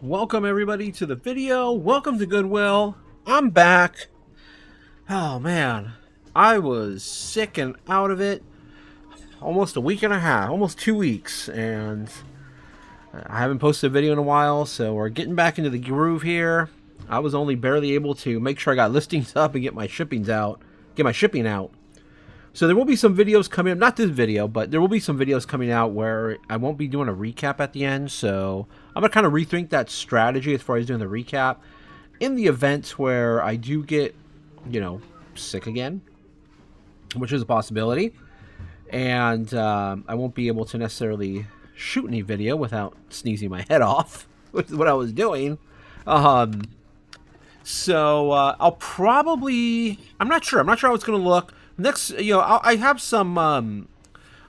Welcome everybody to the video. Welcome to Goodwill. I'm back. Oh man, I was sick and out of it almost a week and a half, almost 2 weeks, and I haven't posted a video in a while, so we're getting back into the groove here. I was only barely able to make sure I got listings up and get my shipping out. So there will be some videos coming up, not this video, but there will be some videos coming out where I won't be doing a recap at the end. So I'm going to kind of rethink that strategy as far as doing the recap in the event where I do get, sick again, which is a possibility. And I won't be able to necessarily shoot any video without sneezing my head off, which is what I was doing. So I'll probably, I'm not sure how it's going to look. Next, I have some,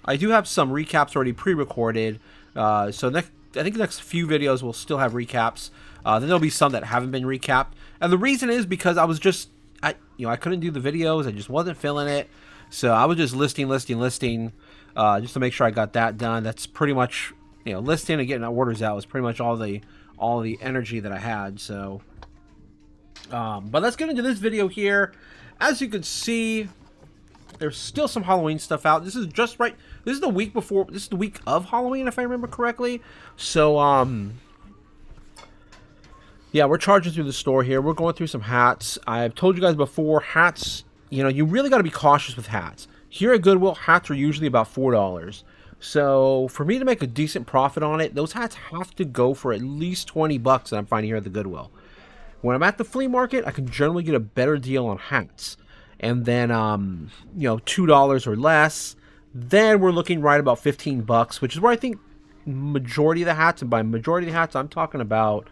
I do have some recaps already pre-recorded. So I think the next few videos will still have recaps. Then there'll be some that haven't been recapped. And the reason is because I was just, I couldn't do the videos. I just wasn't feeling it. So I was just listing, just to make sure I got that done. That's pretty much, listing and getting orders out was pretty much all the energy that I had. So, but let's get into this video here. As you can see, there's still some Halloween stuff out. This is just right. This is the week before. This is the week of Halloween, if I remember correctly. So, yeah, we're charging through the store here. We're going through some hats. I've told you guys before, hats, you really got to be cautious with hats. Here at Goodwill, hats are usually about $4. So, for me to make a decent profit on it, those hats have to go for at least 20 bucks that I'm finding here at the Goodwill. When I'm at the flea market, I can generally get a better deal on hats. And then, $2 or less, then we're looking right about 15 bucks, which is where I think majority of the hats, and by majority of the hats, I'm talking about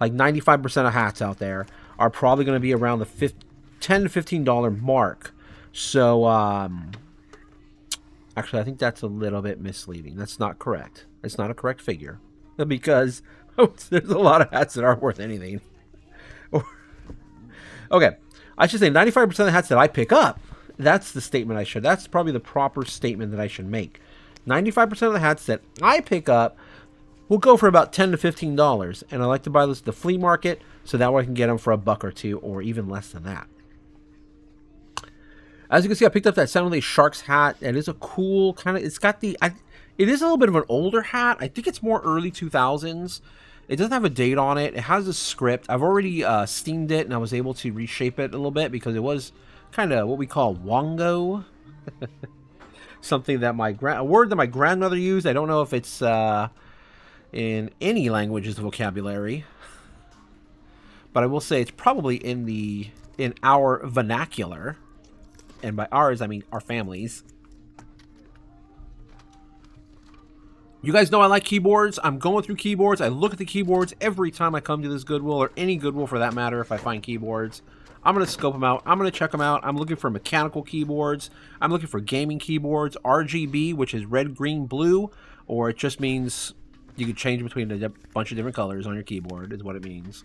like 95% of hats out there are probably going to be around the $10 to $15 mark. So, actually, I think that's a little bit misleading. That's not correct. It's not a correct figure because there's a lot of hats that aren't worth anything. Okay. I should say 95% of the hats that I pick up, that's the statement that's probably the proper statement that I should make. 95% of the hats that I pick up will go for about $10 to $15. And I like to buy this at the flea market so that way I can get them for $1 or $2 or even less than that. As you can see, I picked up that San Jose Sharks hat. It is a cool kind of, it is a little bit of an older hat. I think it's more early 2000s. It doesn't have a date on it. It has a script. I've already steamed it, and I was able to reshape it a little bit because it was kind of what we call wongo. Something that a word that my grandmother used. I don't know if it's in any language's vocabulary, but I will say it's probably in our vernacular, and by ours I mean our families. You guys know I like keyboards. I'm going through keyboards. I look at the keyboards every time I come to this Goodwill, or any Goodwill for that matter. If I find keyboards, I'm going to scope them out. I'm going to check them out. I'm looking for mechanical keyboards. I'm looking for gaming keyboards. RGB, which is red, green, blue, or it just means you can change between a bunch of different colors on your keyboard is what it means.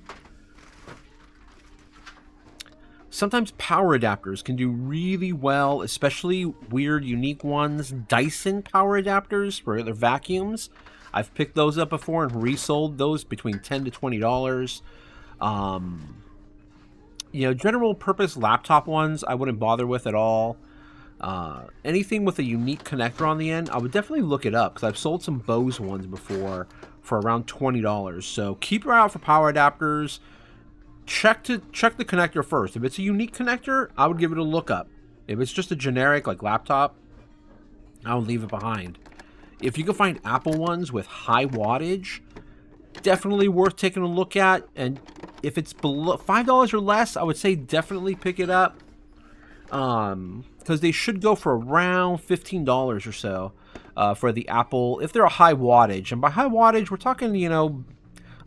Sometimes power adapters can do really well, especially weird, unique ones. Dyson power adapters for their vacuums. I've picked those up before and resold those between $10 to $20. General purpose laptop ones I wouldn't bother with at all. Anything with a unique connector on the end, I would definitely look it up because I've sold some Bose ones before for around $20. So keep your eye out for power adapters. Check the connector first. If it's a unique connector, I would give it a look up. If it's just a generic like laptop, I would leave it behind. If you can find Apple ones with high wattage, definitely worth taking a look at. And if it's below $5 or less, I would say definitely pick it up. Because they should go for around $15 or so for the Apple, if they're a high wattage. And by high wattage, we're talking,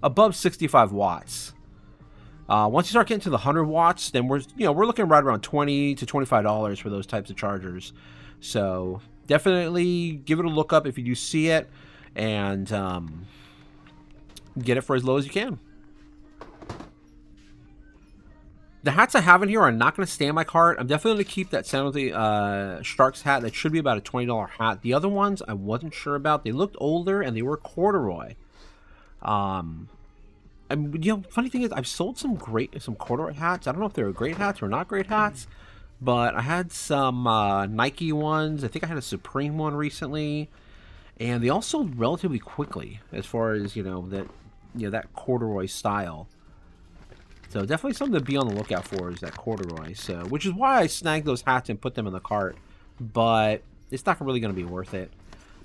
above 65 watts. Once you start getting to the 100 watts, then we're looking right around $20 to $25 for those types of chargers. So definitely give it a look up if you do see it, and get it for as low as you can. The hats I have in here are not going to stay in my cart. I'm definitely going to keep that San Jose Sharks hat. That should be about a $20 hat. The other ones I wasn't sure about. They looked older and they were corduroy. funny thing is, I've sold some corduroy hats. I don't know if they were great hats or not great hats, but I had some Nike ones. I think I had a Supreme one recently, and they all sold relatively quickly as far as that corduroy style. So definitely something to be on the lookout for is that corduroy. So, which is why I snagged those hats and put them in the cart, but it's not really going to be worth it.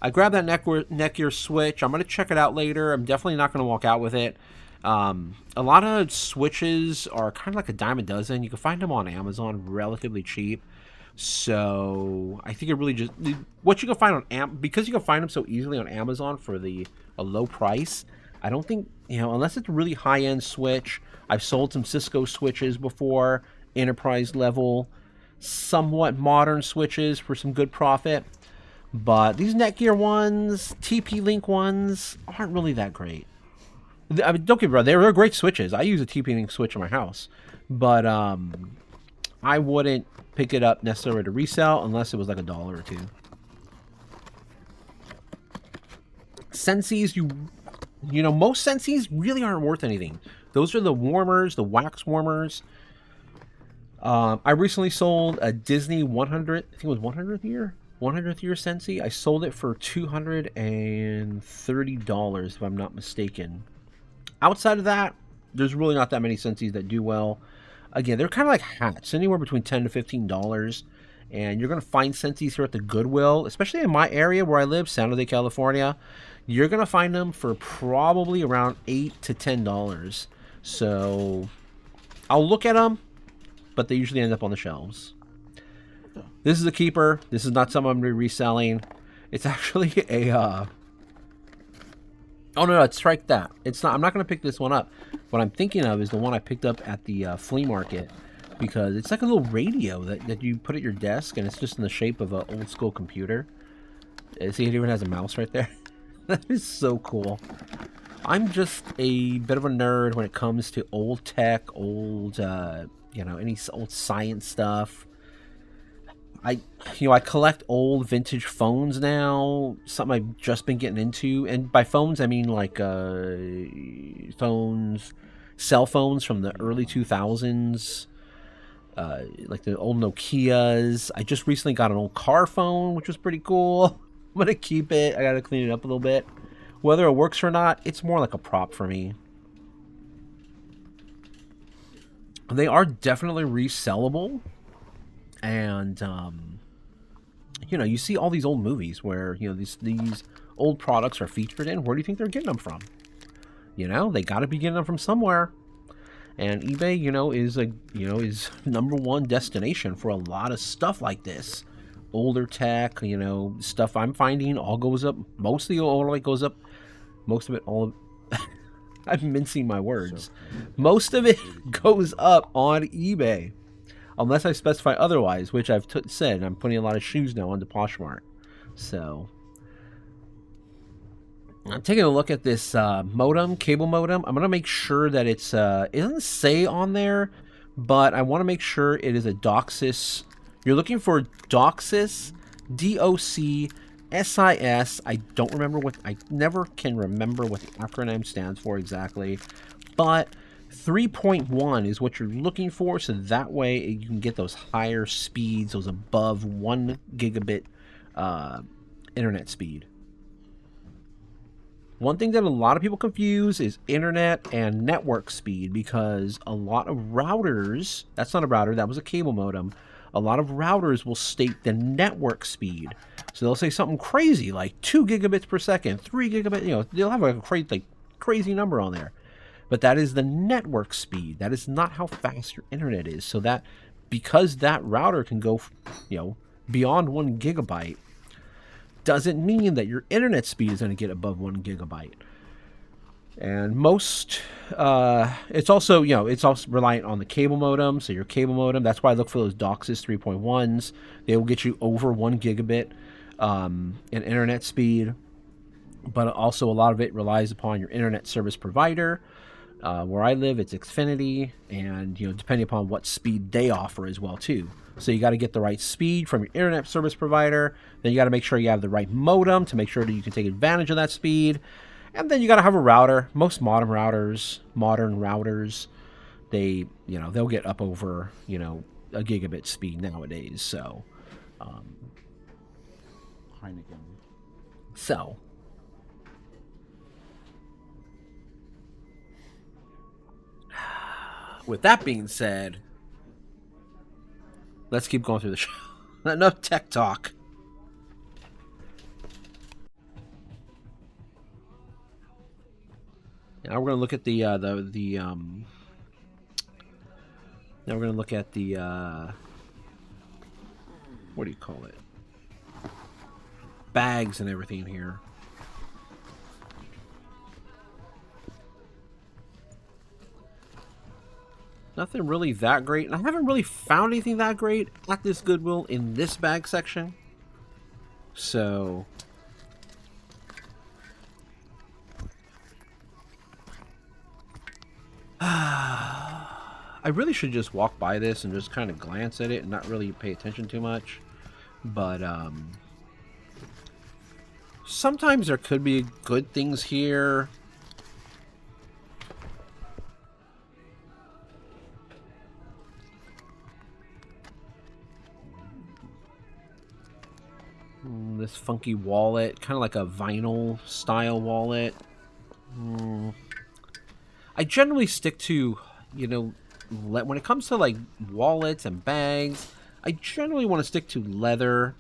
I grabbed that neckgear switch. I'm going to check it out later. I'm definitely not going to walk out with it. A lot of switches are kind of like a dime a dozen. You can find them on Amazon relatively cheap. So I think it really just what you can find on because you can find them so easily on Amazon for a low price. I don't think unless it's a really high end switch. I've sold some Cisco switches before, enterprise level, somewhat modern switches for some good profit. But these Netgear ones, TP-Link ones, aren't really that great. I mean, don't get me wrong, they're great switches. I use a TP-Link switch in my house. But I wouldn't pick it up necessarily to resell unless it was like $1 or $2. Sensi's, most Sensi's really aren't worth anything. Those are the warmers, the wax warmers. I recently sold a Disney 100, I think it was 100th year Sensi. I sold it for $230 if I'm not mistaken. Outside of that, there's really not that many Sensis that do well. Again, they're kind of like hats, anywhere between $10 to $15. And you're going to find Sensis here at the Goodwill, especially in my area where I live, San Jose, California. You're going to find them for probably around $8 to $10. So I'll look at them, but they usually end up on the shelves. This is a keeper. This is not something I'm going to be reselling. It's actually a... Oh, no, strike that. It's not. I'm not going to pick this one up. What I'm thinking of is the one I picked up at the flea market, because it's like a little radio that you put at your desk, and it's just in the shape of an old school computer. See, it even has a mouse right there. That is so cool. I'm just a bit of a nerd when it comes to old tech, old, any old science stuff. I collect old vintage phones now. Something I've just been getting into, and by phones I mean like cell phones from the early 2000s, like the old Nokias. I just recently got an old car phone, which was pretty cool. I'm gonna keep it. I gotta clean it up a little bit. Whether it works or not, it's more like a prop for me. They are definitely resellable. And, you see all these old movies where, these old products are featured in. Where do you think they're getting them from? They got to be getting them from somewhere. And eBay, is #1 destination for a lot of stuff like this. Older tech, stuff I'm finding all goes up. Most of the old goes up. Most of it, I'm mincing my words. Most of it goes up on eBay. Unless I specify otherwise, which I've said. I'm putting a lot of shoes now onto Poshmark. So, I'm taking a look at this cable modem. I'm going to make sure that it doesn't say on there, but I want to make sure it is a DOCSIS. You're looking for DOCSIS, DOCSIS. I never can remember what the acronym stands for exactly, but 3.1 is what you're looking for, so that way you can get those higher speeds, those above 1 gigabit internet speed. One thing that a lot of people confuse is internet and network speed, because a lot of routers, that's not a router, that was a cable modem, a lot of routers will state the network speed. So they'll say something crazy like 2 gigabits per second, 3 gigabits, they'll have a crazy number on there. But that is the network speed. That is not how fast your internet is. So that, because that router can go, beyond 1 gigabyte, doesn't mean that your internet speed is going to get above 1 gigabyte. And most, it's also reliant on the cable modem. So your cable modem, that's why I look for those DOCSIS 3.1s. They will get you over 1 gigabit in internet speed. But also a lot of it relies upon your internet service provider. Where I live, it's Xfinity, and depending upon what speed they offer as well too. So you got to get the right speed from your internet service provider. Then you got to make sure you have the right modem to make sure that you can take advantage of that speed. And then you got to have a router. Most modern routers, they, they'll get up over, a gigabit speed nowadays. So, Heineken. So, with that being said, let's keep going through the show. Enough tech talk. Now we're gonna look at the now we're gonna look at the what do you call it? Bags and everything here. Nothing really that great. And I haven't really found anything that great at this Goodwill in this bag section. So I really should just walk by this and just kind of glance at it and not really pay attention too much. But sometimes there could be good things here. This funky wallet, kind of like a vinyl style wallet. I generally stick to, when it comes to like wallets and bags, I generally want to stick to leather.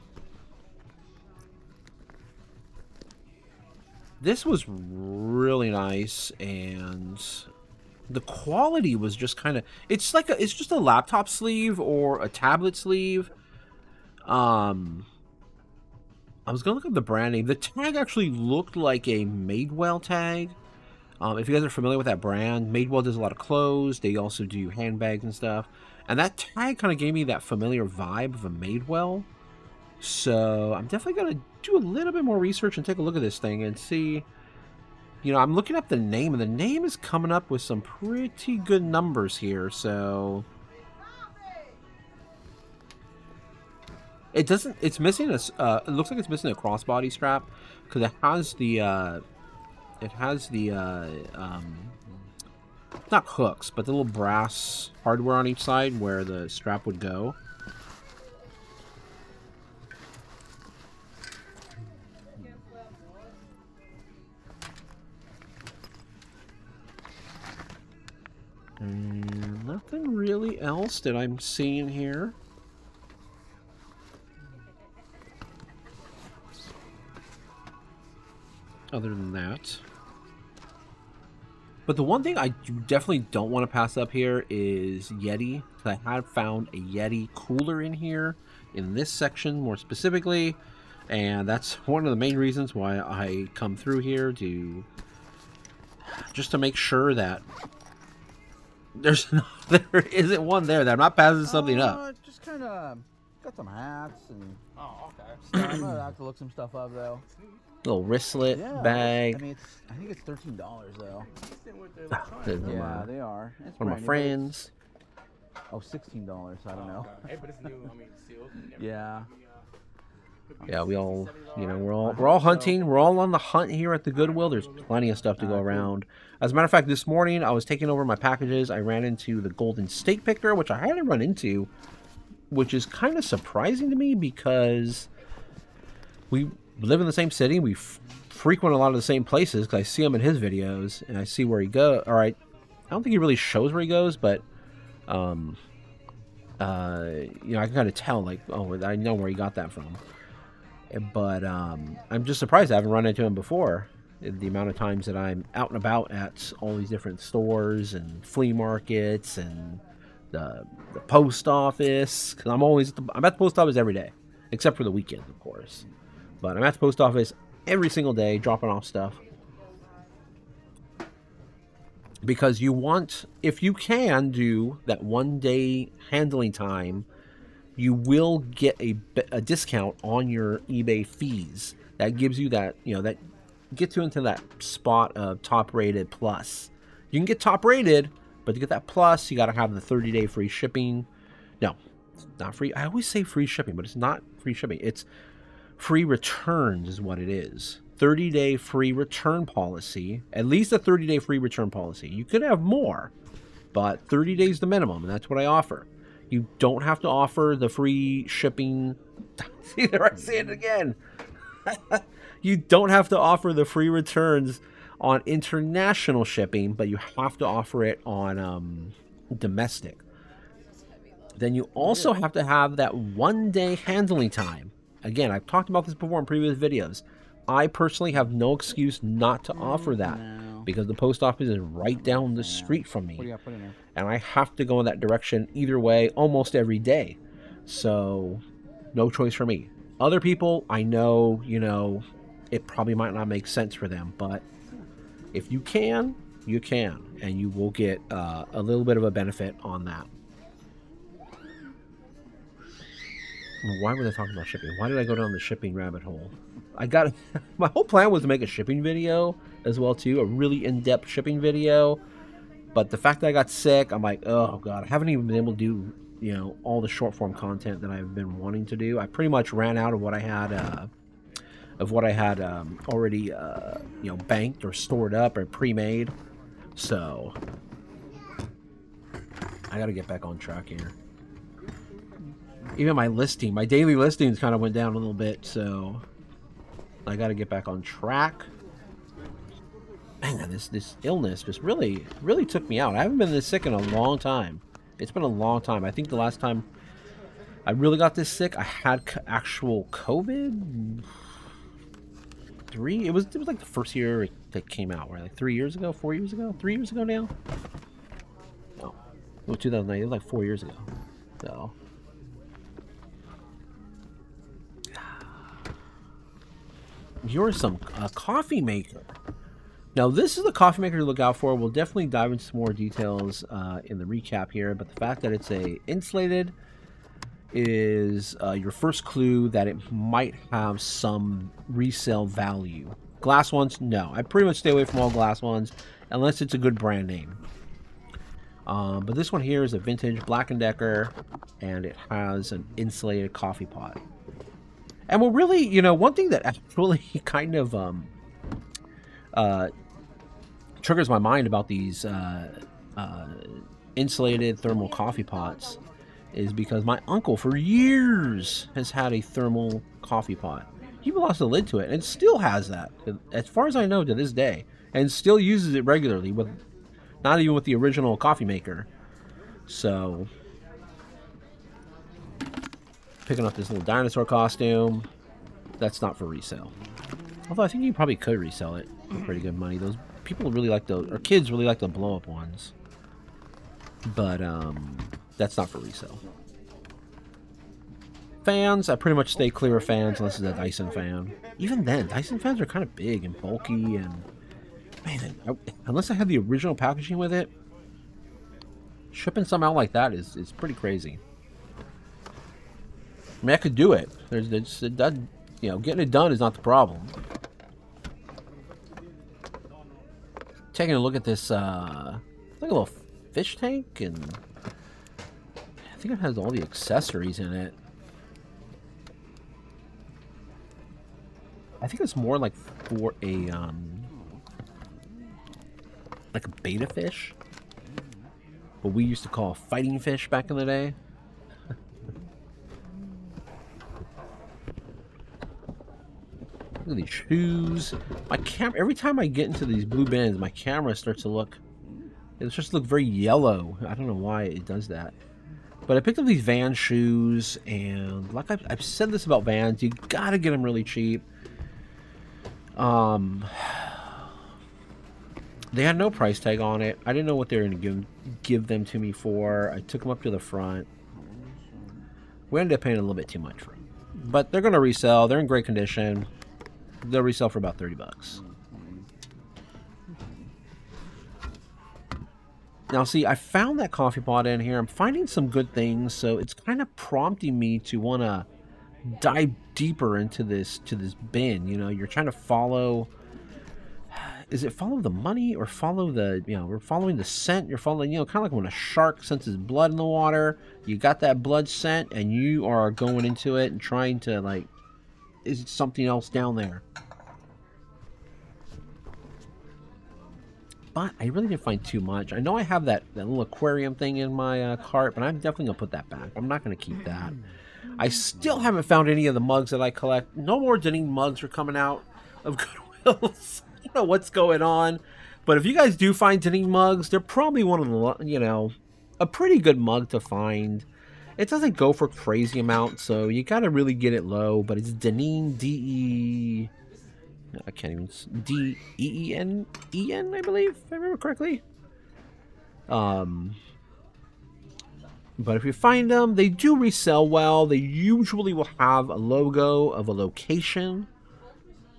This was really nice, and the quality was just kind of, it's just a laptop sleeve or a tablet sleeve. I was going to look up the brand name. The tag actually looked like a Madewell tag. If you guys are familiar with that brand, Madewell does a lot of clothes. They also do handbags and stuff. And that tag kind of gave me that familiar vibe of a Madewell. So I'm definitely going to do a little bit more research and take a look at this thing and see. I'm looking up the name, and the name is coming up with some pretty good numbers here. So it's missing it looks like it's missing a crossbody strap, because it has the not hooks, but the little brass hardware on each side where the strap would go. And nothing really else that I'm seeing here. Other than that. But the one thing I definitely don't want to pass up here is Yeti. I have found a Yeti cooler in here, in this section more specifically. And that's one of the main reasons why I come through here, just to make sure that there isn't one there, that I'm not passing something up. Just kind of got some hats and stuff. I'm gonna have to look some stuff up though. Little wristlet bag. I think it's $13 though. Yeah, they are. It's one of my friends. Oh, $16. I don't know. Hey, but it's new. Sealed. Yeah. Yeah, we're all hunting. We're all on the hunt here at the Goodwill. There's plenty of stuff to go around. As a matter of fact, this morning I was taking over my packages. I ran into the Golden State Picker, which I hadn't run into, which is kind of surprising to me because we live in the same city. We frequent a lot of the same places because I see him in his videos and I see where he goes. All right, I don't think he really shows where he goes, but I can kind of tell, like, oh, I know where he got that from. But I'm just surprised I haven't run into him before. The amount of times that I'm out and about at all these different stores and flea markets and the post office, because I'm at the post office every day, except for the weekends, of course. But I'm at the post office every single day, dropping off stuff. Because you want, if you can do that 1 day handling time, you will get a discount on your eBay fees. That gives you that, that gets you into that spot of top rated plus. You can get top rated, but to get that plus, you got to have the 30-day free shipping. No, it's not free. I always say free shipping, but it's not free shipping. It's free returns is what it is. 30-day free return policy, at least a 30-day free return policy. You could have more, but 30 days the minimum, and that's what I offer. You don't have to offer the free shipping. See, there I say it again. You don't have to offer the free returns on international shipping, but you have to offer it on domestic. Then you also have to have that 1-day handling time. Again, I've talked about this before in previous videos. I personally have no excuse not to offer that because the post office is right down the street from me. What do you got put in there? And I have to go in that direction either way almost every day. So, no choice for me. Other people, I know, you know, it probably might not make sense for them, but if you can, you can, and you will get a little bit of a benefit on that. Why were they talking about shipping? Why did I go down the shipping rabbit hole? My whole plan was to make a shipping video as well too, a really in-depth shipping video. But the fact that I got sick, I'm like, oh god, I haven't even been able to do, you know, all the short form content that I've been wanting to do. I pretty much ran out of what I had already, you know, banked or stored up or pre-made. So I got to get back on track here. Even my listing, my daily listings kind of went down a little bit, so I got to get back on track. Man, this illness just really took me out. I haven't been this sick in a long time. It's been a long time. I think the last time I really got this sick, I had actual COVID. It was like the first year that came out, right? Like 3 years ago, 4 years ago, 3 years ago now. No, it was 2009. It was like 4 years ago. So. You're some coffee maker. Now, this is the coffee maker to look out for. We'll definitely dive into some more details in the recap here, but the fact that it's a insulated is your first clue that it might have some resale value. Glass ones, no. I pretty much stay away from all glass ones unless it's a good brand name. But this one here is a vintage Black & Decker, and it has an insulated coffee pot. And what really, you know, one thing that actually kind of triggers my mind about these insulated thermal coffee pots is because my uncle for years has had a thermal coffee pot. He lost the lid to it and still has that, as far as I know, to this day, and still uses it regularly, with not even with the original coffee maker. So, picking up this little dinosaur costume. That's not for resale. Although I think you probably could resell it for pretty good money. Those people really like the, or kids really like the blow up ones. But that's not for resale. Fans, I pretty much stay clear of fans unless it's a Dyson fan. Even then, Dyson fans are kind of big and bulky, and man, unless I have the original packaging with it, shipping something out like that is pretty crazy. I mean, I could do it. You know, getting it done is not the problem. Taking a look at this, like a little fish tank, and I think it has all the accessories in it. I think it's more like for a like a betta fish, what we used to call fighting fish back in the day. Look at these shoes. My camera, every time I get into these blue bins, my camera starts to look, it starts to look very yellow. I don't know why it does that. But I picked up these Vans shoes, and like I've said this about Vans, you gotta get them really cheap. They had no price tag on it. I didn't know what they were going to give them to me for. I took them up to the front. We ended up paying a little bit too much for them. But they're going to resell. They're in great condition. They'll resell for about 30 bucks. Now, see, I found that coffee pot in here. I'm finding some good things, so it's kind of prompting me to want to dive deeper into this bin. You know, you're trying to follow. Is it follow the money or follow the, you know, we're following the scent? You're following, you know, kind of like when a shark senses blood in the water. You got that blood scent and you are going into it and trying to, like, is it something else down there? but I really didn't find too much. I know I have that little aquarium thing in my cart, but I'm definitely going to put that back. I'm not going to keep that. I still haven't found any of the mugs that I collect. No more Deneen mugs are coming out of Goodwill. I don't know what's going on. But if you guys do find Deneen mugs, they're probably one of the, you know, a pretty good mug to find. It doesn't go for crazy amounts, so you got to really get it low. But it's Deneen, D-E... I can't even... D-E-E-N-E-N, I believe, if I remember correctly. But if you find them, they do resell well. They usually will have a logo of a location.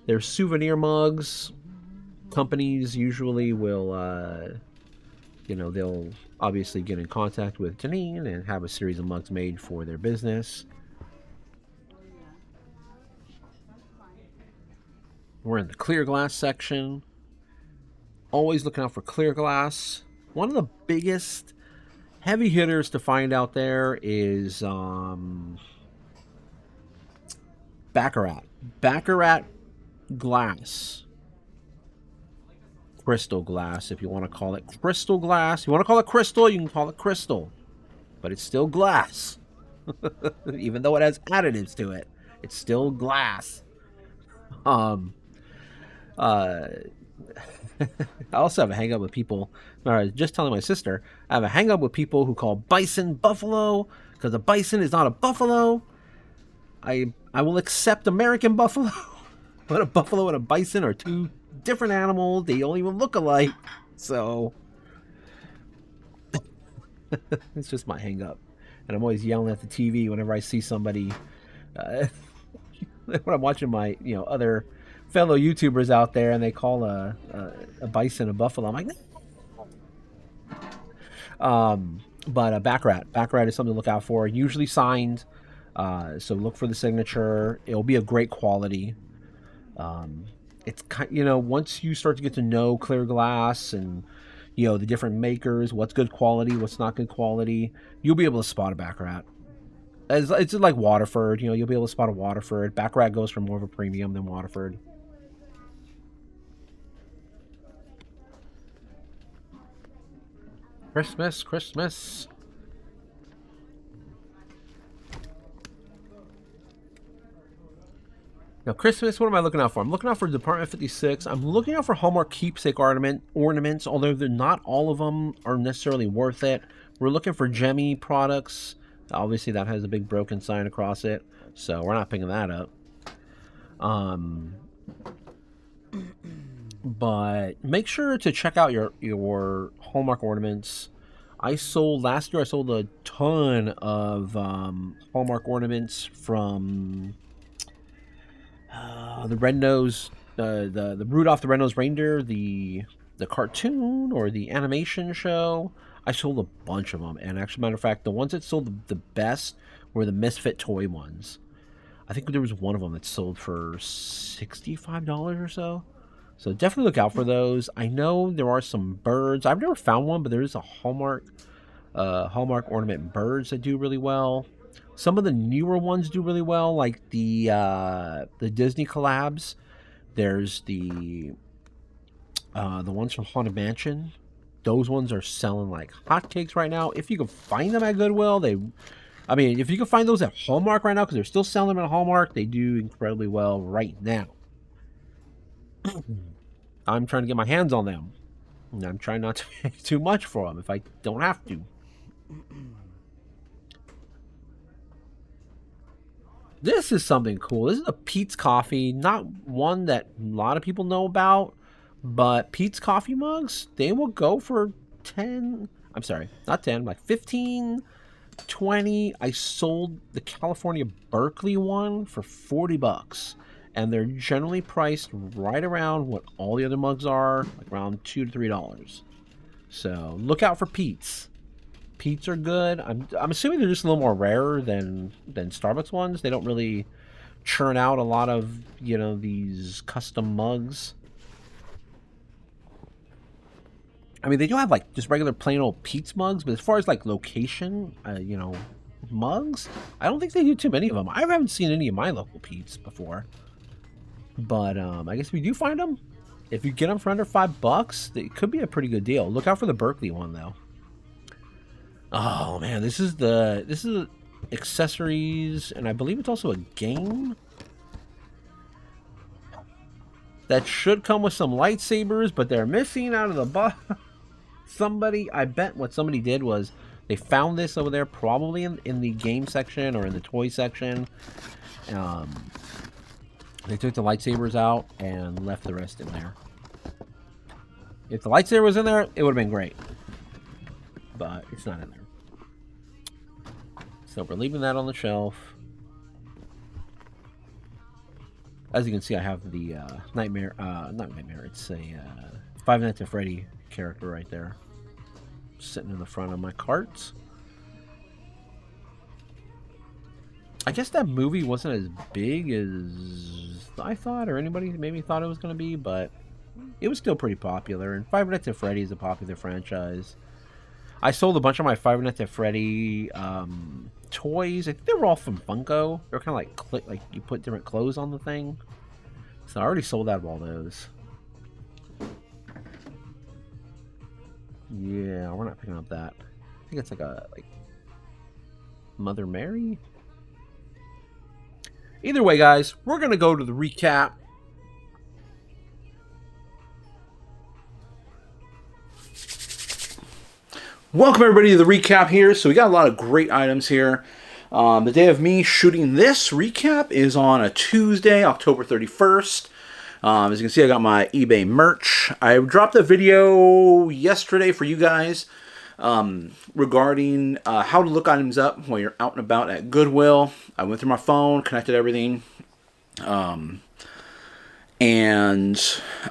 They're souvenir mugs. Companies usually will, you know, they'll obviously get in contact with Deneen and have a series of mugs made for their business. We're in the clear glass section. Always looking out for clear glass. One of the biggest heavy hitters to find out there is Baccarat. Baccarat glass. Crystal glass, if you want to call it crystal glass. You want to call it crystal, you can call it crystal. But it's still glass. Even though it has additives to it. It's still glass. I also have a hang up with people. Just telling my sister, I have a hang up with people who call bison buffalo because a bison is not a buffalo. I will accept American buffalo, but a buffalo and a bison are two different animals. They don't even look alike. So it's just my hang up, and I'm always yelling at the TV whenever I see somebody. When I'm watching my other fellow YouTubers out there and they call a bison a buffalo, I'm like, no. But Baccarat is something to look out for. Usually signed, so look for the signature. It'll be of great quality. It's once you start to get to know clear glass and the different makers, what's good quality, what's not good quality, you'll be able to spot a Baccarat. It's like Waterford, you'll be able to spot a Waterford. Baccarat goes for more of a premium than Waterford. Christmas. Now, Christmas, what am I looking out for? I'm looking out for Department 56. I'm looking out for Hallmark keepsake ornaments, although not all of them are necessarily worth it. We're looking for Gemmy products. Obviously, that has a big broken sign across it, so we're not picking that up. But make sure to check out your Hallmark ornaments. Last year I sold a ton of Hallmark ornaments from the Red-Nosed, the Rudolph the Red-Nosed Reindeer, the cartoon or the animation show. I sold a bunch of them, and actually, matter of fact, the ones that sold the best were the Misfit toy ones. I think there was one of them that sold for $65 or so. So definitely look out for those. I know there are some birds. I've never found one, but there is a Hallmark ornament birds that do really well. Some of the newer ones do really well, like the Disney collabs. There's the ones from Haunted Mansion. Those ones are selling like hotcakes right now. If you can find them at Goodwill, if you can find those at Hallmark right now, because they're still selling them at Hallmark, they do incredibly well right now. I'm trying to get my hands on them. And I'm trying not to pay too much for them if I don't have to. This is something cool. This is a Peet's Coffee. Not one that a lot of people know about. But Peet's Coffee mugs, they will go for 10. I'm sorry, not 10, like 15, 20. I sold the California Berkeley one for $40. And they're generally priced right around what all the other mugs are, like around $2 to $3. So look out for Peet's. Peet's are good. I'm assuming they're just a little more rarer than Starbucks ones. They don't really churn out a lot of these custom mugs. I mean, they do have like just regular plain old Peet's mugs, but as far as like location, mugs, I don't think they do too many of them. I haven't seen any of my local Peet's before. But I guess if you do find them, If you get them for under $5, it could be a pretty good deal. Look out for the Berkeley one though. Oh man, this is accessories, and I believe it's also a game that should come with some lightsabers, but they're missing out of the box. I bet what somebody did was they found this over there, probably in the game section or in the toy section. They took the lightsabers out and left the rest in there. If the lightsaber was in there, it would have been great. But it's not in there. So we're leaving that on the shelf. As you can see, I have the not Nightmare, it's a Five Nights at Freddy character right there. Sitting in the front of my cart. I guess that movie wasn't as big as I thought, or anybody maybe thought it was going to be, but it was still pretty popular. And Five Nights at Freddy is a popular franchise. I sold a bunch of my Five Nights at Freddy toys. I think they were all from Funko. They're kind of like you put different clothes on the thing. So I already sold out of all those. Yeah, we're not picking up that. I think it's like Mother Mary. Either way, guys, we're gonna go to the recap. Welcome everybody to the recap here. So we got a lot of great items here. The day of me shooting this recap is on a Tuesday, October 31st. As you can see, I got my eBay merch. I dropped a video yesterday for you guys regarding how to look items up while you're out and about at Goodwill. I went through my phone, connected everything. And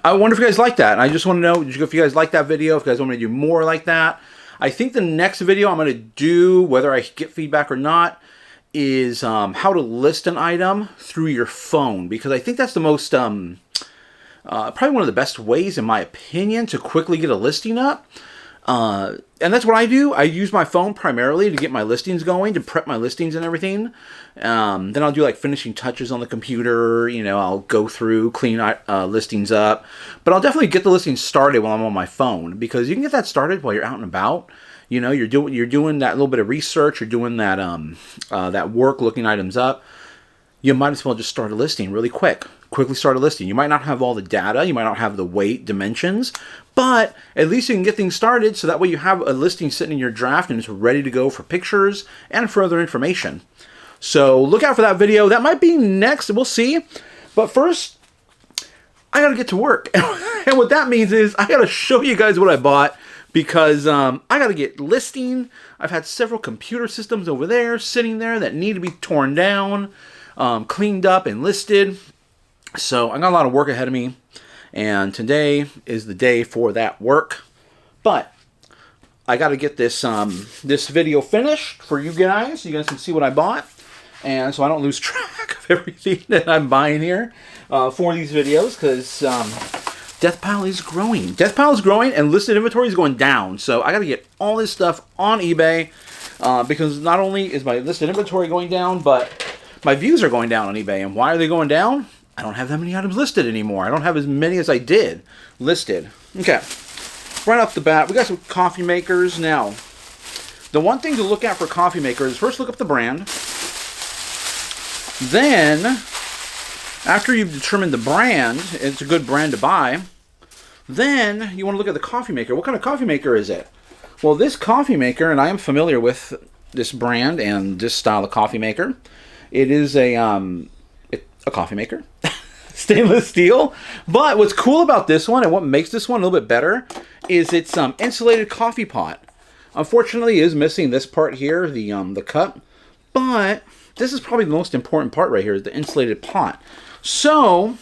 I wonder if you guys like that. And I just want to know if you guys like that video, if you guys want me to do more like that. I think the next video I'm going to do, whether I get feedback or not, is how to list an item through your phone. Because I think that's the most, probably one of the best ways, in my opinion, to quickly get a listing up. And that's what I do. I use my phone primarily to get my listings going, to prep my listings and everything. Then I'll do like finishing touches on the computer. You know, I'll go through, clean listings up. But I'll definitely get the listings started while I'm on my phone, because you can get that started while you're out and about. You know, you're doing that little bit of research. You're doing that that work, looking items up. You might as well just start a listing really quick. Quickly start a listing. You might not have all the data. You might not have the weight, dimensions. But at least you can get things started, so that way you have a listing sitting in your draft and it's ready to go for pictures and further information. So look out for that video. That might be next. We'll see. But first, I got to get to work. And what that means is I got to show you guys what I bought, because I got to get listing. I've had several computer systems over there sitting there that need to be torn down, cleaned up, and listed. So I got a lot of work ahead of me, and today is the day for that work. But I got to get this this video finished for you guys, so you guys can see what I bought, and so I don't lose track of everything that I'm buying here for these videos, because Death Pile is growing. Death Pile is growing, and listed inventory is going down. So I got to get all this stuff on eBay, because not only is my listed inventory going down, but my views are going down on eBay. And why are they going down? I don't have that many items listed anymore. I don't have as many as I did listed. Okay, right off the bat, we got some coffee makers. Now, the one thing to look at for coffee makers, first look up the brand. Then, after you've determined the brand, it's a good brand to buy, then you want to look at the coffee maker. What kind of coffee maker is it? Well, this coffee maker, and I am familiar with this brand and this style of coffee maker. It is a coffee maker. Stainless steel. But what's cool about this one, and what makes this one a little bit better, is it's insulated coffee pot. Unfortunately, it is missing this part here, the cup. But this is probably the most important part right here, is the insulated pot. So,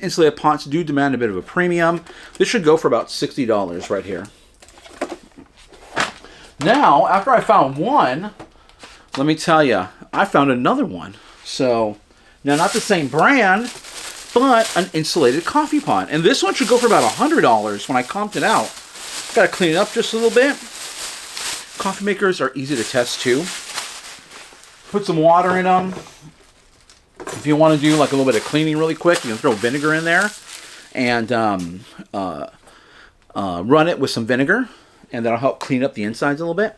insulated pots do demand a bit of a premium. This should go for about $60 right here. Now, after I found one, let me tell you, I found another one. So, now not the same brand, but an insulated coffee pot. And this one should go for about $100 when I comped it out. Got to clean it up just a little bit. Coffee makers are easy to test too. Put some water in them. If you want to do like a little bit of cleaning really quick, you can throw vinegar in there. and run it with some vinegar, and that'll help clean up the insides a little bit,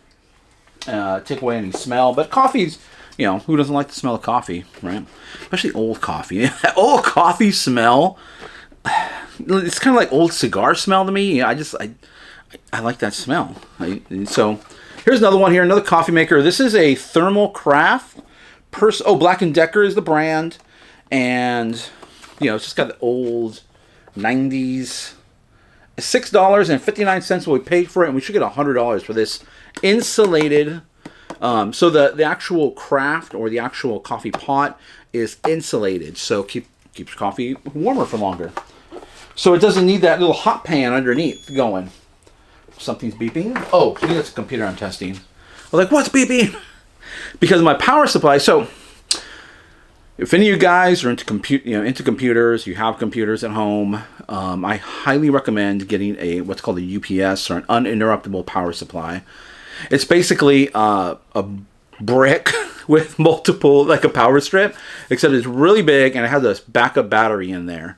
take away any smell. But coffee's, you know, who doesn't like the smell of coffee, right? Especially old coffee. That old coffee smell, it's kind of like old cigar smell to me. I like that smell. So here's another one here, another coffee maker. This is a Thermal Craft. Black & Decker is the brand. And, you know, it's just got the old 90s. $6.59 what we paid for it, and we should get $100 for this insulated. So the actual craft or the actual coffee pot is insulated, so keeps coffee warmer for longer. So it doesn't need that little hot pan underneath going. Something's beeping. Oh, I think that's a computer I'm testing. I was like, what's beeping? Because of my power supply. So if any of you guys are into computers, you have computers at home, I highly recommend getting what's called a UPS, or an uninterruptible power supply. It's basically a brick with multiple, like a power strip, except it's really big and it has a backup battery in there.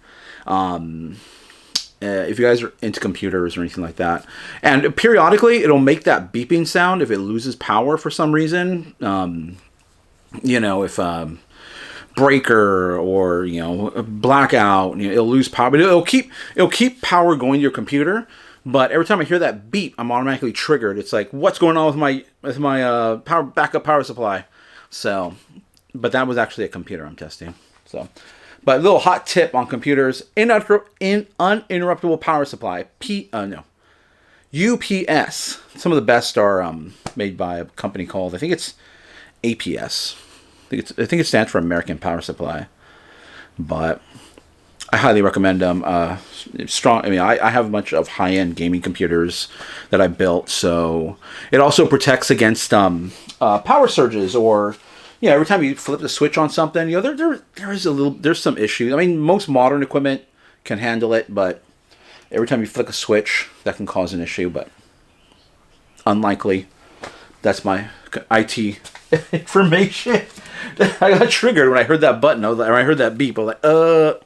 If you guys are into computers or anything like that. And periodically, it'll make that beeping sound if it loses power for some reason. You know, if breaker or, you know, blackout, you know, it'll lose power. But it'll keep power going to your computer. But every time I hear that beep, I'm automatically triggered. It's like, what's going on with my backup power supply? So, but that was actually a computer I'm testing. So. But a little hot tip on computers: uninterruptible power supply. UPS. Some of the best are made by a company called, I think it's APS. I think it stands for American Power Supply. But I highly recommend them. Strong. I mean, I have a bunch of high-end gaming computers that I built, so it also protects against power surges, or every time you flip the switch on something, you know, there's some issues. I mean, most modern equipment can handle it, but every time you flick a switch, that can cause an issue. But unlikely. That's my IT information. I got triggered when I heard that button. When I heard that beep, I was like,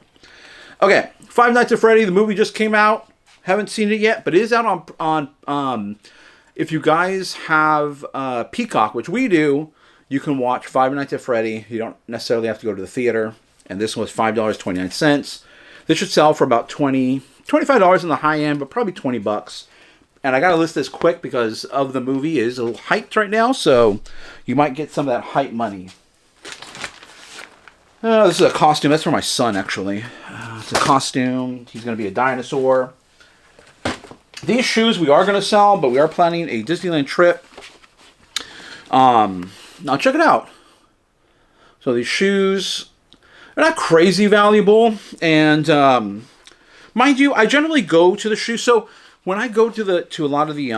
Okay, Five Nights at Freddy. The movie just came out. Haven't seen it yet, but it is out on if you guys have Peacock, which we do, you can watch Five Nights at Freddy. You don't necessarily have to go to the theater. And this was $5.29. This should sell for about $25 on the high end, but probably $20. And I got to list this quick because of the movie is a little hyped right now, so you might get some of that hype money. This is a costume. That's for my son, actually. It's a costume. He's going to be a dinosaur. These shoes we are going to sell, but we are planning a Disneyland trip. Now check it out. So these shoes, they're not crazy valuable, and mind you, I generally go to the shoes. So when I go to a lot of the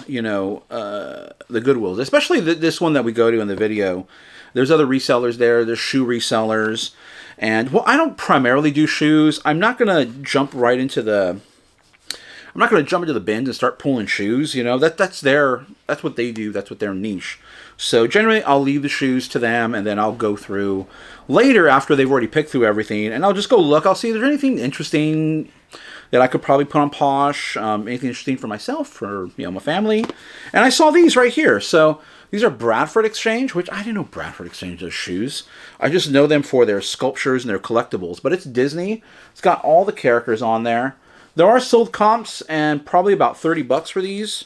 the Goodwills, especially this one that we go to in the video, there's other resellers there. There's shoe resellers, and well, I don't primarily do shoes. I'm not gonna jump right into the. I'm not going to jump into the bins and start pulling shoes. You know, that's what they do. That's what their niche. So generally, I'll leave the shoes to them, and then I'll go through later after they've already picked through everything, and I'll just go look. I'll see if there's anything interesting that I could probably put on Posh. Anything interesting for myself, for my family. And I saw these right here. So these are Bradford Exchange, which I didn't know Bradford Exchange does shoes. I just know them for their sculptures and their collectibles. But it's Disney. It's got all the characters on there. There are sold comps, and probably about $30 for these.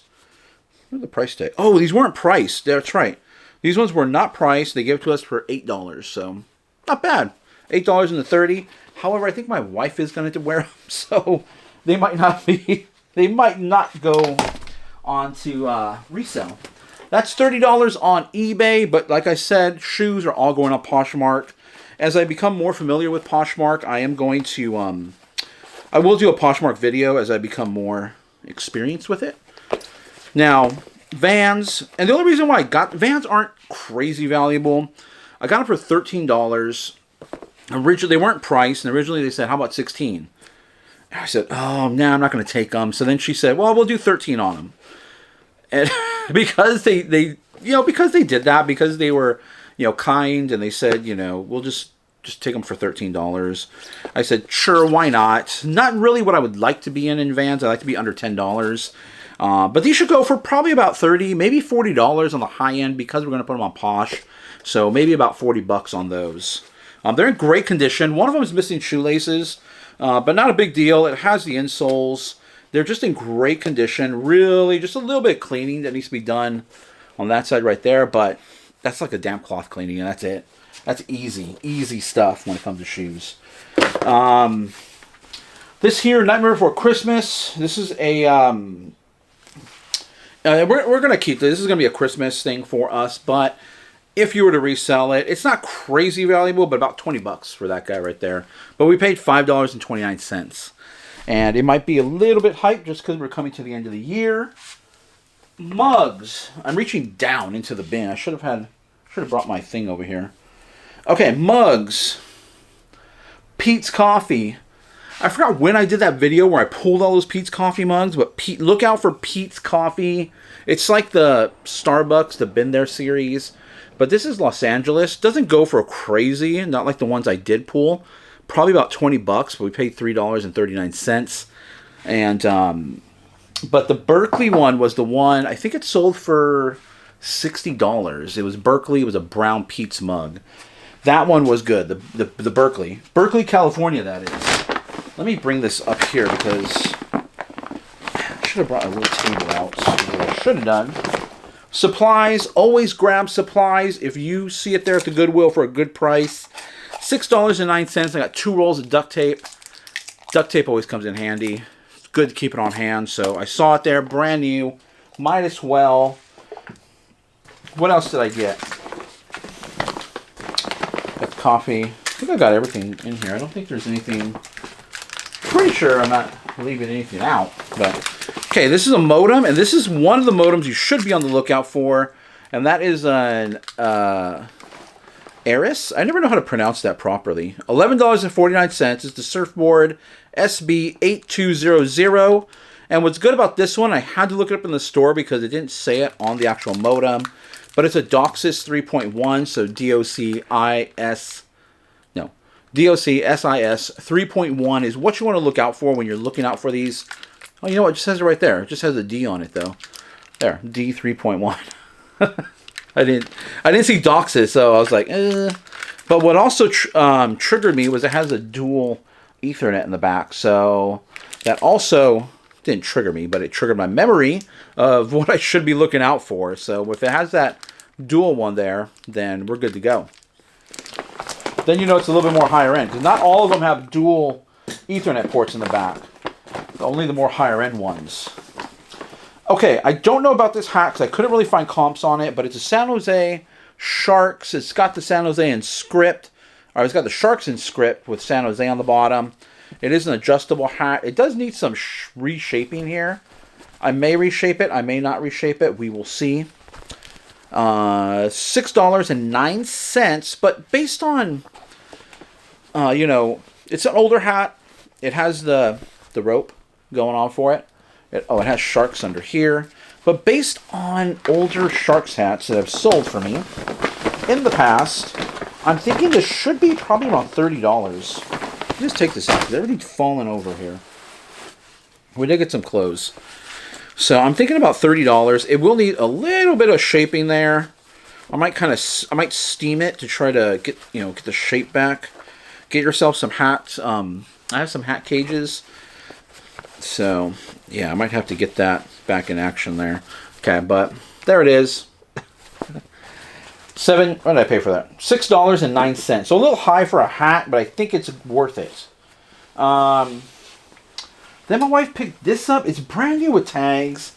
Where's the price tag? Oh, these weren't priced. That's right. These ones were not priced. They gave it to us for $8, so not bad. $8 and the $30. However, I think my wife is going to wear them, so they might not be. They might not go on to resell. That's $30 on eBay, but like I said, shoes are all going on Poshmark. As I become more familiar with Poshmark, I am going to I will do a Poshmark video as I become more experienced with it. Now, Vans, and the only reason why I got Vans aren't crazy valuable. I got them for $13. Originally, they weren't priced, and originally they said, "How about 16?" And I said, "Oh, no, I'm not going to take them." So then she said, "Well, we'll do 13 on them." And because they because they did that, because they were kind, and they said, "We'll just just take them for $13. I said, sure, why not? Not really what I would like to be in Vans. I like to be under $10. But these should go for probably about $30, maybe $40 on the high end because we're going to put them on Posh. So maybe about $40 on those. They're in great condition. One of them is missing shoelaces, but not a big deal. It has the insoles. They're just in great condition. Really, just a little bit of cleaning that needs to be done on that side right there. But that's like a damp cloth cleaning, and that's it. That's easy stuff when it comes to shoes. This here, Nightmare Before Christmas. This is a... we're going to keep this. This is going to be a Christmas thing for us, but if you were to resell it, it's not crazy valuable, but about $20 for that guy right there. But we paid $5.29. And it might be a little bit hyped just because we're coming to the end of the year. Mugs. I'm reaching down into the bin. I should have brought my thing over here. Okay, mugs. Pete's Coffee. I forgot when I did that video where I pulled all those Pete's Coffee mugs, but look out for Pete's Coffee. It's like the Starbucks, the Been There series. But this is Los Angeles. Doesn't go for crazy, not like the ones I did pull. Probably about $20, but we paid $3.39. And but the Berkeley one was the one, I think it sold for $60. It was Berkeley. It was a brown Pete's mug. That one was good. The Berkeley, California. That is. Let me bring this up here because I should have brought a little table out. I should have done. Supplies. Always grab supplies if you see it there at the Goodwill for a good price. $6.09. I got 2 rolls of duct tape. Duct tape always comes in handy. It's good to keep it on hand. So I saw it there, brand new. Might as well. What else did I get? Got coffee. I think I got everything in here. I don't think there's anything. Pretty sure I'm not leaving anything out. But okay, this is a modem, and this is one of the modems you should be on the lookout for, and that is an Eris. I never know how to pronounce that properly. $11.49 is the Surfboard SB8200. And what's good about this one, I had to look it up in the store because it didn't say it on the actual modem. But it's a DOCSIS 3.1, so DOCSIS 3.1 is what you want to look out for when you're looking out for these. Oh, you know what? It just says it right there. It just has a D on it, though. There, D 3.1. I didn't see DOCSIS, so I was like, eh. But what also triggered me was it has a dual Ethernet in the back, so that also didn't trigger me, but it triggered my memory of what I should be looking out for. So if it has that dual one there, then we're good to go. Then you know it's a little bit more higher end, because not all of them have dual Ethernet ports in the back. Only the more higher end ones. Okay, I don't know about this hat because I couldn't really find comps on it, but it's a San Jose Sharks. It's got the San Jose in script. Or it's got the Sharks in script with San Jose on the bottom. It is an adjustable hat. It does need some reshaping here. I may reshape it. I may not reshape it. We will see. $6.09, but based on, it's an older hat. It has the rope going on for it. It has Sharks under here. But based on older Sharks hats that have sold for me in the past, I'm thinking this should be probably around $30. Just take this out because everything's falling over here. We did get some clothes. So I'm thinking about $30. It will need a little bit of shaping there. I might steam it to try to get the shape back. Get yourself some hats. I have some hat cages. So, yeah, I might have to get that back in action there. Okay, but there it is. What did I pay for that? $6.09. So a little high for a hat, but I think it's worth it. Then my wife picked this up. It's brand new with tags.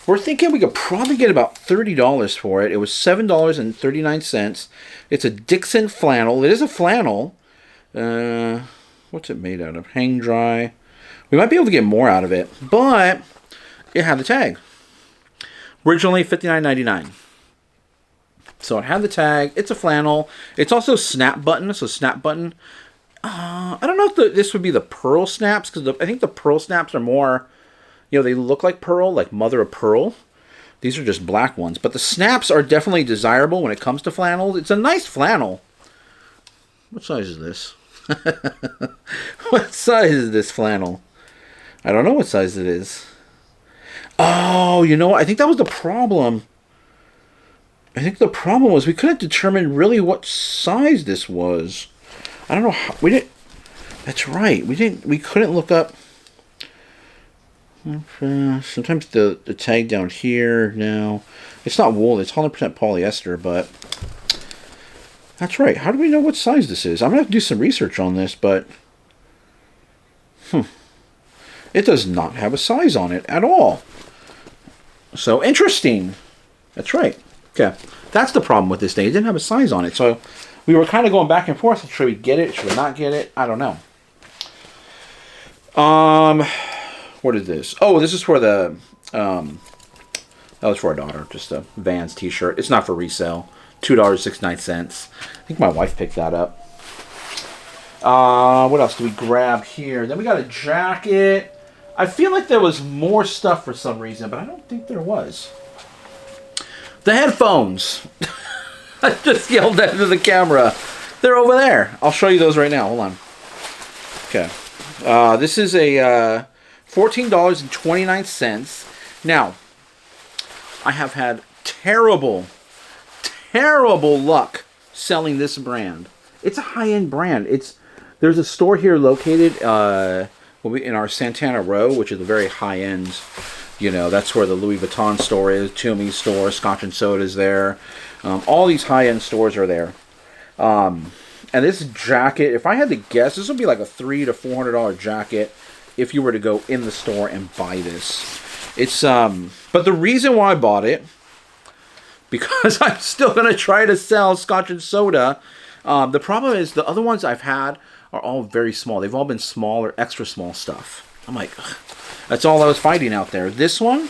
We're thinking we could probably get about $30 for it. It was $7.39. It's a Dixon flannel. It is a flannel. What's it made out of? Hang dry. We might be able to get more out of it, but it had the tag. Originally $59.99. So it had the tag. It's a flannel. It's also snap button. So snap button. I don't know if this would be the pearl snaps, because I think the pearl snaps are more, they look like pearl, like mother of pearl. These are just black ones. But the snaps are definitely desirable when it comes to flannels. It's a nice flannel. What size is this? What size is this flannel? I don't know what size it is. Oh, you know what? I think that was the problem. I think the problem was we couldn't determine really what size this was. I don't know how, we didn't. That's right. We couldn't look up. Sometimes the tag down here. No, it's not wool. It's 100% polyester. But that's right. How do we know what size this is? I'm gonna have to do some research on this. But it does not have a size on it at all. So interesting. That's right. Okay, that's the problem with this thing. It didn't have a size on it, so we were kind of going back and forth. Should we get it? Should we not get it? I don't know. What is this? Oh, this is for the that was for our daughter. Just a Vans T-shirt. It's not for resale. $2.69. I think my wife picked that up. What else do we grab here? Then we got a jacket. I feel like there was more stuff for some reason, but I don't think there was. The headphones. I just yelled that into the camera. They're over there. I'll show you those right now. Hold on. Okay. This is a $14.29. Now, I have had terrible luck selling this brand. It's a high-end brand. There's a store here located in our Santana Row, which is a very high-end. You know, that's where the Louis Vuitton store is, Toomey's store, Scotch and Soda is there. All these high-end stores are there. And this jacket, if I had to guess, this would be like a $300 to $400 jacket if you were to go in the store and buy this. It's but the reason why I bought it, because I'm still gonna try to sell Scotch and Soda. The problem is the other ones I've had are all very small. They've all been smaller, extra small stuff. I'm like, ugh. That's all I was fighting out there. This one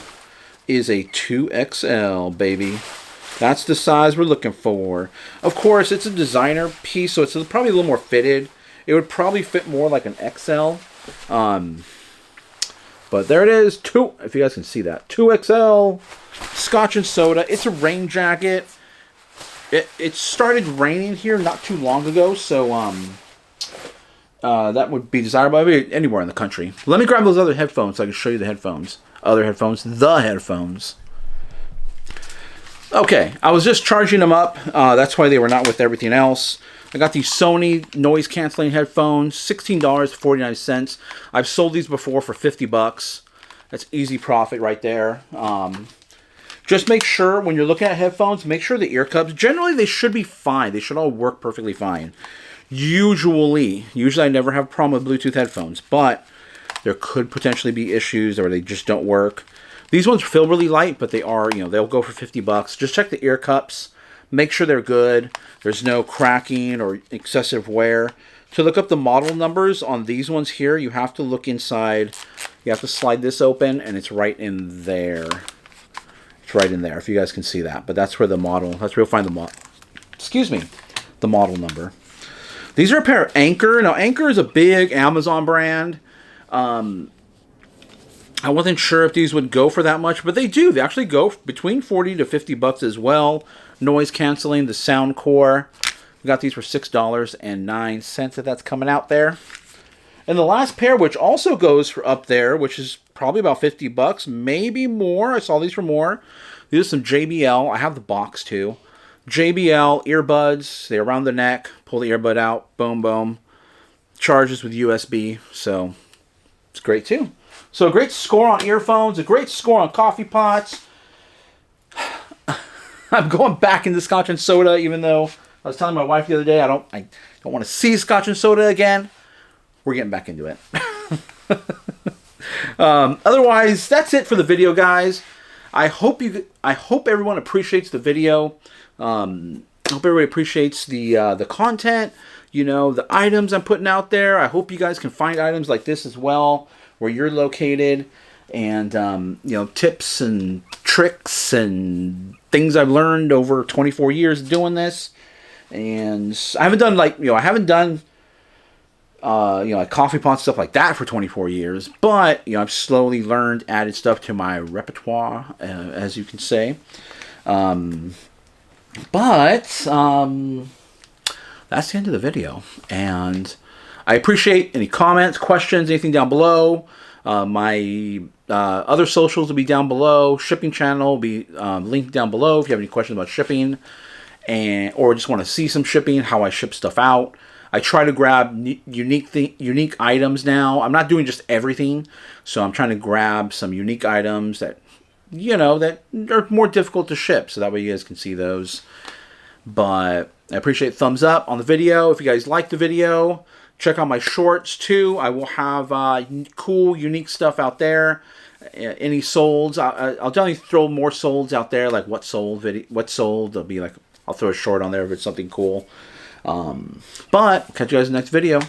is a 2XL, baby. That's the size we're looking for. Of course, it's a designer piece, so it's probably a little more fitted. It would probably fit more like an XL. But there it is. If you guys can see that. 2XL Scotch and Soda. It's a rain jacket. It started raining here not too long ago, so that would be desirable anywhere in the country. Let me grab those other headphones so I can show you the headphones. The headphones. Okay, I was just charging them up. That's why they were not with everything else. I got these Sony noise-canceling headphones, $16.49. I've sold these before for $50. That's easy profit right there. Just make sure when you're looking at headphones, make sure the ear cups, generally they should be fine. They should all work perfectly fine. Usually I never have a problem with Bluetooth headphones, but there could potentially be issues or they just don't work. These ones feel really light, but they are, they'll go for $50. Just check the ear cups. Make sure they're good. There's no cracking or excessive wear. To look up the model numbers on these ones here, you have to look inside. You have to slide this open, and it's right in there. It's right in there, if you guys can see that. But that's where the model, that's where you'll find the model number. These are a pair of Anchor. Now, Anchor is a big Amazon brand. I wasn't sure if these would go for that much, but they do. They actually go between $40 to $50 as well. Noise canceling, the sound core. We got these for $6.09 if that's coming out there. And the last pair, which also goes for up there, which is probably about $50, maybe more. I saw these for more. These are some JBL. I have the box too. JBL earbuds. They're around the neck. Pull the earbud out. Boom, boom. Charges with USB. So it's great too. So a great score on earphones. A great score on coffee pots. I'm going back into Scotch and Soda, even though I was telling my wife the other day I don't want to see Scotch and Soda again. We're getting back into it. Otherwise, that's it for the video, guys. I hope everyone appreciates the video. I hope everybody appreciates the content. The items I'm putting out there. I hope you guys can find items like this as well where you're located, and tips and tricks and things I've learned over 24 years doing this. And I haven't done like coffee pot stuff like that for 24 years, but I've slowly learned, added stuff to my repertoire, as you can say. But that's the end of the video. And I appreciate any comments, questions, anything down below. My other socials will be down below. Shipping channel will be linked down below if you have any questions about shipping, or just want to see some shipping, how I ship stuff out. I try to grab unique items now. I'm not doing just everything, so I'm trying to grab some unique items that, that are more difficult to ship, so that way you guys can see those. But I appreciate thumbs up on the video. If you guys like the video, check out my shorts too. I will have cool, unique stuff out there. Any solds, I'll definitely throw more solds out there, like what sold. There'll be like, I'll throw a short on there if it's something cool. But catch you guys in the next video.